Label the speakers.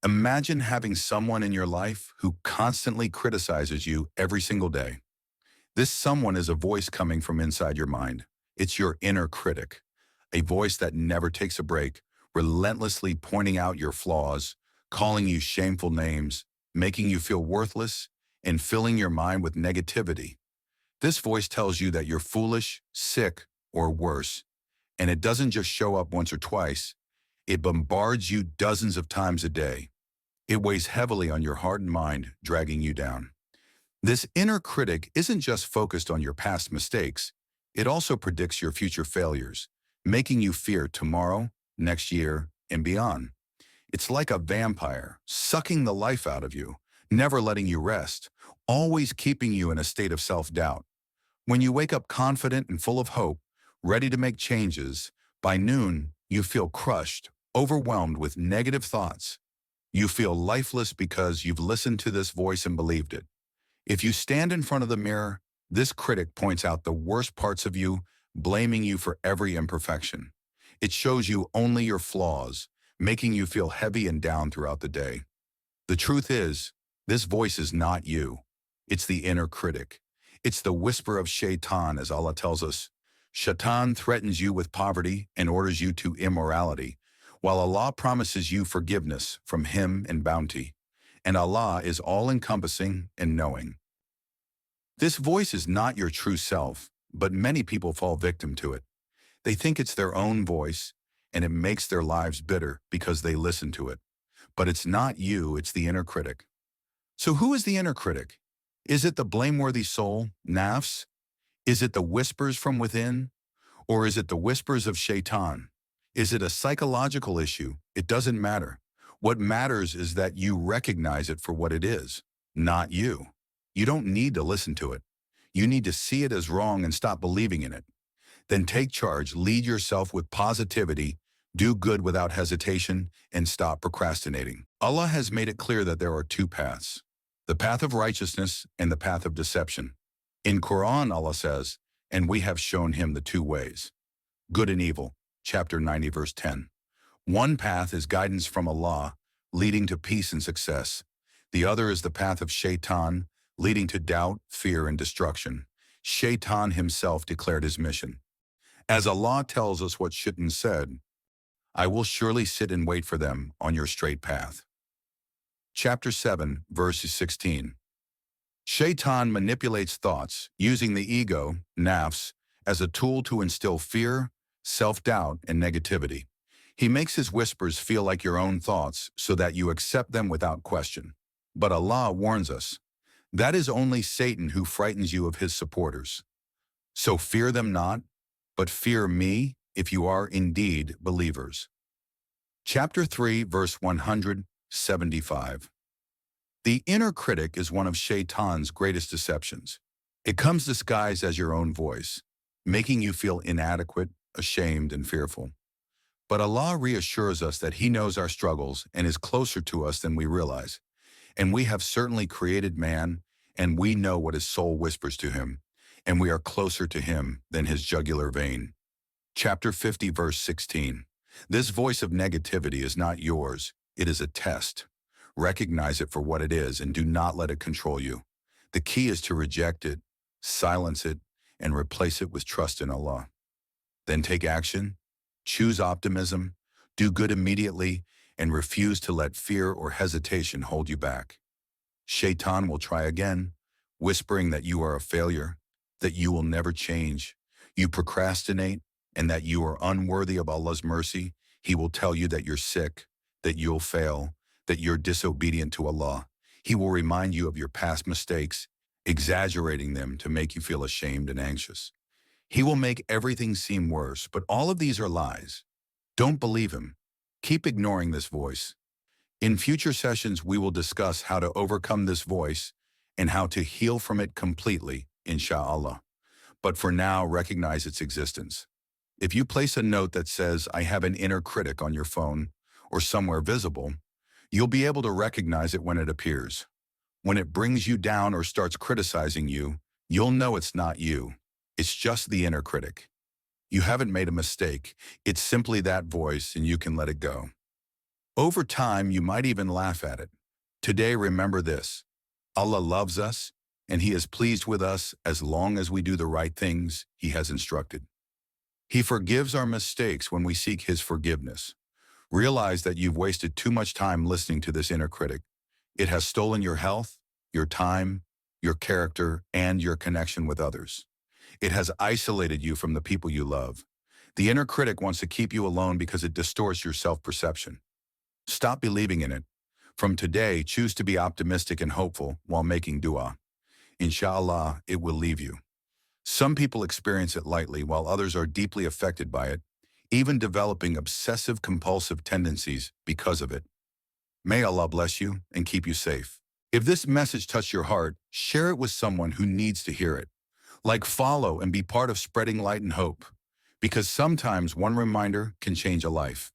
Speaker 1: Imagine having someone in your life who constantly criticizes you every single day. This someone is a voice coming from inside your mind. It's your inner critic, a voice that never takes a break, relentlessly pointing out your flaws, calling you shameful names, making you feel worthless, and filling your mind with negativity. This voice tells you that you're foolish, sick, or worse, and it doesn't just show up once or twice. It bombards you dozens of times a day. It weighs heavily on your heart and mind, dragging you down. This inner critic isn't just focused on your past mistakes, it also predicts your future failures, making you fear tomorrow, next year, and beyond. It's like a vampire, sucking the life out of you, never letting you rest, always keeping you in a state of self-doubt. When you wake up confident and full of hope, ready to make changes, by noon, you feel crushed, overwhelmed with negative thoughts. You feel lifeless because you've listened to this voice and believed it. If you stand in front of the mirror, this critic points out the worst parts of you, blaming you for every imperfection. It shows you only your flaws, making you feel heavy and down throughout the day. The truth is, this voice is not you. It's the inner critic. It's the whisper of Shaitan, as Allah tells us. Shaitan threatens you with poverty and orders you to immorality, while Allah promises you forgiveness from Him and bounty. And Allah is all-encompassing and knowing. This voice is not your true self, but many people fall victim to it. They think it's their own voice, and it makes their lives bitter because they listen to it. But it's not you, it's the inner critic. So who is the inner critic? Is it the blameworthy soul, nafs? Is it the whispers from within? Or is it the whispers of Shaitan? Is it a psychological issue? It doesn't matter. What matters is that you recognize it for what it is, not you. You don't need to listen to it. You need to see it as wrong and stop believing in it. Then take charge, lead yourself with positivity, do good without hesitation, and stop procrastinating. Allah has made it clear that there are two paths, the path of righteousness and the path of deception. In Quran, Allah says, and we have shown him the two ways, good and evil, chapter 90, verse 10. One path is guidance from Allah, leading to peace and success. The other is the path of Shaitan, leading to doubt, fear, and destruction. Shaitan himself declared his mission. As Allah tells us what Shaitan said, I will surely sit and wait for them on your straight path. Chapter 7, verse 16. Shaitan manipulates thoughts, using the ego, nafs, as a tool to instill fear, self-doubt, and negativity. He makes his whispers feel like your own thoughts so that you accept them without question. But Allah warns us, that is only Satan who frightens you of his supporters. So fear them not, but fear me if you are indeed believers. Chapter 3, verse 175. The inner critic is one of Shaitan's greatest deceptions. It comes disguised as your own voice, making you feel inadequate, ashamed, and fearful. But Allah reassures us that He knows our struggles and is closer to us than we realize. And we have certainly created man, and we know what his soul whispers to him, and we are closer to him than his jugular vein. Chapter 50, verse 16. This voice of negativity is not yours. It is a test. Recognize it for what it is and do not let it control you. The key is to reject it, silence it, and replace it with trust in Allah. Then take action. Choose optimism, do good immediately, and refuse to let fear or hesitation hold you back. Shaitan will try again, whispering that you are a failure, that you will never change, you procrastinate, and that you are unworthy of Allah's mercy. He will tell you that you're sick, that you'll fail, that you're disobedient to Allah. He will remind you of your past mistakes, exaggerating them to make you feel ashamed and anxious. He will make everything seem worse, but all of these are lies. Don't believe him. Keep ignoring this voice. In future sessions, we will discuss how to overcome this voice and how to heal from it completely, inshallah. But for now, recognize its existence. If you place a note that says, I have an inner critic on your phone or somewhere visible, you'll be able to recognize it when it appears. When it brings you down or starts criticizing you, you'll know it's not you. It's just the inner critic. You haven't made a mistake. It's simply that voice, and you can let it go. Over time, you might even laugh at it. Today, remember this. Allah loves us, and He is pleased with us as long as we do the right things He has instructed. He forgives our mistakes when we seek His forgiveness. Realize that you've wasted too much time listening to this inner critic. It has stolen your health, your time, your character, and your connection with others. It has isolated you from the people you love. The inner critic wants to keep you alone because it distorts your self-perception. Stop believing in it. From today, choose to be optimistic and hopeful while making dua. Inshallah, it will leave you. Some people experience it lightly while others are deeply affected by it, even developing obsessive-compulsive tendencies because of it. May Allah bless you and keep you safe. If this message touched your heart, share it with someone who needs to hear it. Like, follow, and be part of spreading light and hope. Because sometimes one reminder can change a life.